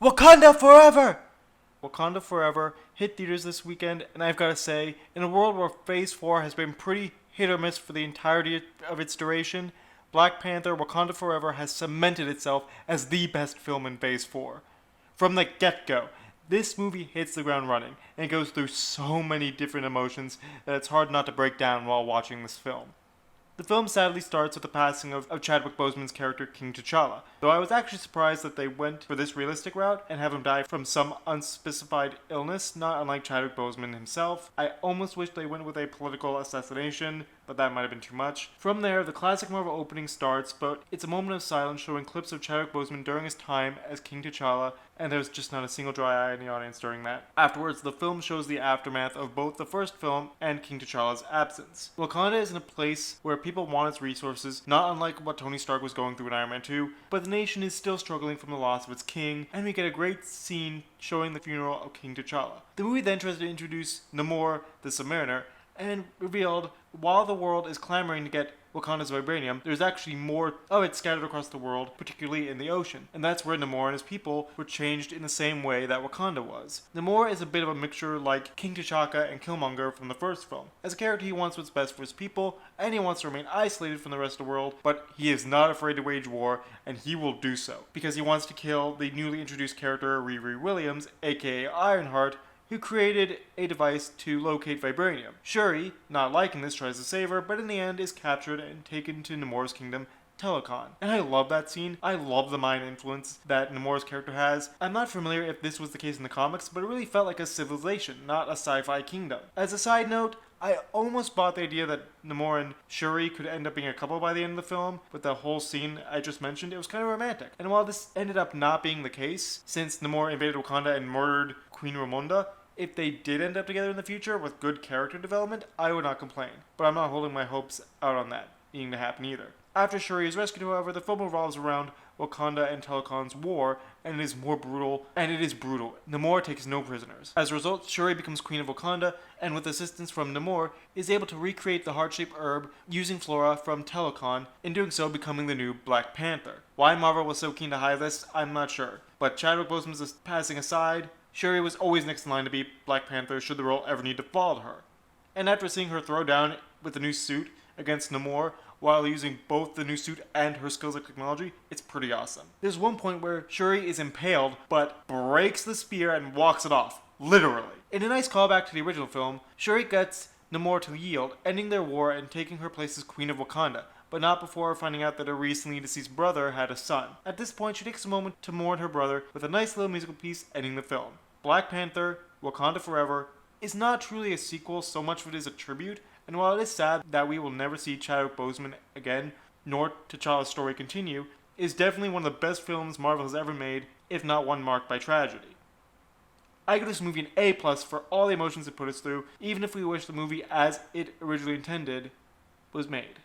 Wakanda forever! Wakanda Forever hit theaters this weekend, and I've got to say, in a world where Phase 4 has been pretty hit or miss for the entirety of its duration, Black Panther Wakanda Forever has cemented itself as the best film in Phase 4. From the get-go, this movie hits the ground running, and goes through so many different emotions that it's hard not to break down while watching this film. The film sadly starts with the passing of Chadwick Boseman's character King T'Challa, though I was actually surprised that they went for this realistic route and have him die from some unspecified illness, not unlike Chadwick Boseman himself. I almost wish they went with a political assassination, but that might have been too much. From there, the classic Marvel opening starts, but it's a moment of silence showing clips of Chadwick Boseman during his time as King T'Challa, and there's just not a single dry eye in the audience during that. Afterwards, the film shows the aftermath of both the first film and King T'Challa's absence. Wakanda is in a place where people want its resources, not unlike what Tony Stark was going through in Iron Man 2, but the nation is still struggling from the loss of its king, and we get a great scene showing the funeral of King T'Challa. The movie then tries to introduce Namor, the Submariner, and revealed while the world is clamoring to get Wakanda's vibranium, there's actually more of it scattered across the world, particularly in the ocean. And that's where Namor and his people were changed in the same way that Wakanda was. Namor is a bit of a mixture like King T'Chaka and Killmonger from the first film. As a character, he wants what's best for his people, and he wants to remain isolated from the rest of the world, but he is not afraid to wage war, and he will do so, because he wants to kill the newly introduced character Riri Williams, aka Ironheart, who created a device to locate vibranium. Shuri, not liking this, tries to save her, but in the end is captured and taken to Namor's kingdom, Telecon. And I love that scene. I love the mind influence that Namor's character has. I'm not familiar if this was the case in the comics, but it really felt like a civilization, not a sci-fi kingdom. As a side note, I almost bought the idea that Namor and Shuri could end up being a couple by the end of the film, with the whole scene I just mentioned. It was kind of romantic. And while this ended up not being the case, since Namor invaded Wakanda and murdered Queen Ramonda, if they did end up together in the future with good character development, I would not complain. But I'm not holding my hopes out on that being to happen either. After Shuri is rescued, however, the film revolves around Wakanda and Telecon's war, and it is brutal. Namor takes no prisoners. As a result, Shuri becomes Queen of Wakanda, and with assistance from Namor, is able to recreate the heart-shaped herb using flora from Telecon, in doing so becoming the new Black Panther. Why Marvel was so keen to hide this, I'm not sure. But Chadwick Boseman's passing aside, Shuri was always next in line to be Black Panther should the role ever need to fall to her. And after seeing her throw down with the new suit against Namor, while using both the new suit and her skills of technology, it's pretty awesome. There's one point where Shuri is impaled, but breaks the spear and walks it off. Literally. In a nice callback to the original film, Shuri gets Namor to yield, ending their war and taking her place as Queen of Wakanda, but not before finding out that her recently deceased brother had a son. At this point, she takes a moment to mourn her brother with a nice little musical piece ending the film. Black Panther, Wakanda Forever, is not truly a sequel so much of it is a tribute, and while it is sad that we will never see Chadwick Boseman again, nor T'Challa's story continue, it is definitely one of the best films Marvel has ever made, if not one marked by tragedy. I give this movie an A+ for all the emotions it put us through, even if we wish the movie as it originally intended was made.